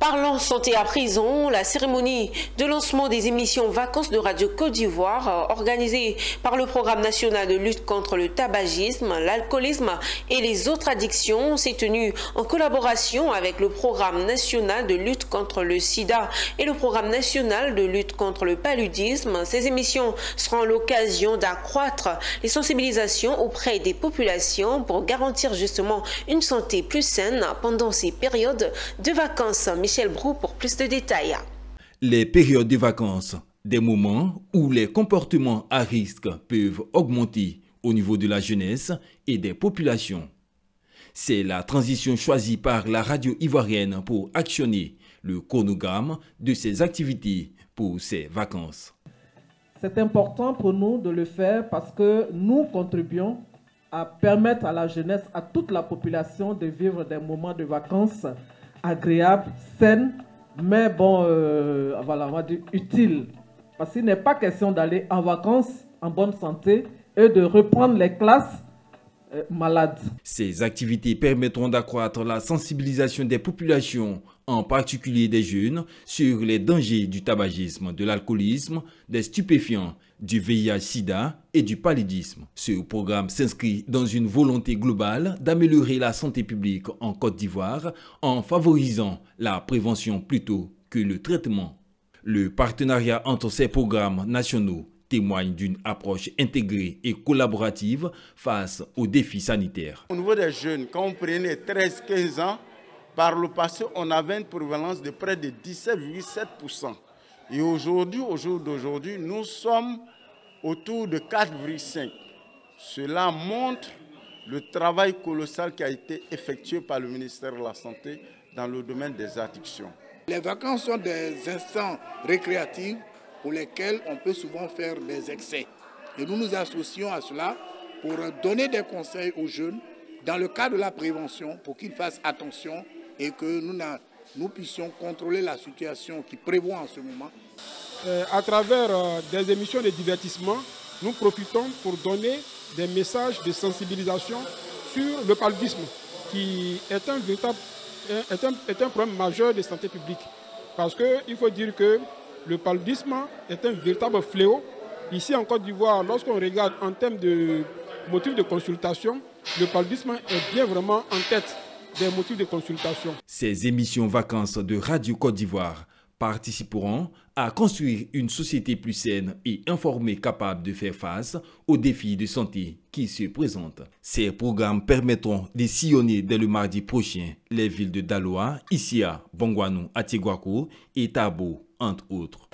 Parlons santé à prison, la cérémonie de lancement des émissions Vacances de Radio Côte d'Ivoire, organisée par le Programme national de lutte contre le tabagisme, l'alcoolisme et les autres addictions, s'est tenue en collaboration avec le Programme national de lutte contre le sida et le Programme national de lutte contre le paludisme. Ces émissions seront l'occasion d'accroître les sensibilisations auprès des populations pour garantir justement une santé plus saine pendant ces périodes de vacances. Michel Brou pour plus de détails. Les périodes de vacances, des moments où les comportements à risque peuvent augmenter au niveau de la jeunesse et des populations. C'est la transition choisie par la radio ivoirienne pour actionner le chronogramme de ces activités pour ces vacances. C'est important pour nous de le faire parce que nous contribuons à permettre à la jeunesse, à toute la population de vivre des moments de vacances agréable, saine, mais bon, voilà, on va dire utile. Parce qu'il n'est pas question d'aller en vacances en bonne santé et de reprendre les classes malades. Ces activités permettront d'accroître la sensibilisation des populations, en particulier des jeunes, sur les dangers du tabagisme, de l'alcoolisme, des stupéfiants, du VIH-Sida et du paludisme. Ce programme s'inscrit dans une volonté globale d'améliorer la santé publique en Côte d'Ivoire en favorisant la prévention plutôt que le traitement. Le partenariat entre ces programmes nationaux témoigne d'une approche intégrée et collaborative face aux défis sanitaires. Au niveau des jeunes, quand on prenait 13-15 ans, par le passé, on avait une prévalence de près de 17,7%. Et aujourd'hui, au jour d'aujourd'hui, nous sommes autour de 4,5%. Cela montre le travail colossal qui a été effectué par le ministère de la Santé dans le domaine des addictions. Les vacances sont des instants récréatifs pour lesquels on peut souvent faire des excès. Et nous nous associons à cela pour donner des conseils aux jeunes dans le cadre de la prévention pour qu'ils fassent attention et que nous puissions contrôler la situation qui prévoit en ce moment. À travers des émissions de divertissement, nous profitons pour donner des messages de sensibilisation sur le paludisme, qui est un problème majeur de santé publique. Parce qu'il faut dire que le paludisme est un véritable fléau. Ici en Côte d'Ivoire, lorsqu'on regarde en termes de motifs de consultation, le paludisme est bien vraiment en tête des motifs de consultation. Ces émissions vacances de Radio Côte d'Ivoire participeront à construire une société plus saine et informée capable de faire face aux défis de santé qui se présentent. Ces programmes permettront de sillonner dès le mardi prochain les villes de Daloa, Issia, Bongwanou, Atiéguaco et Tabo, entre autres.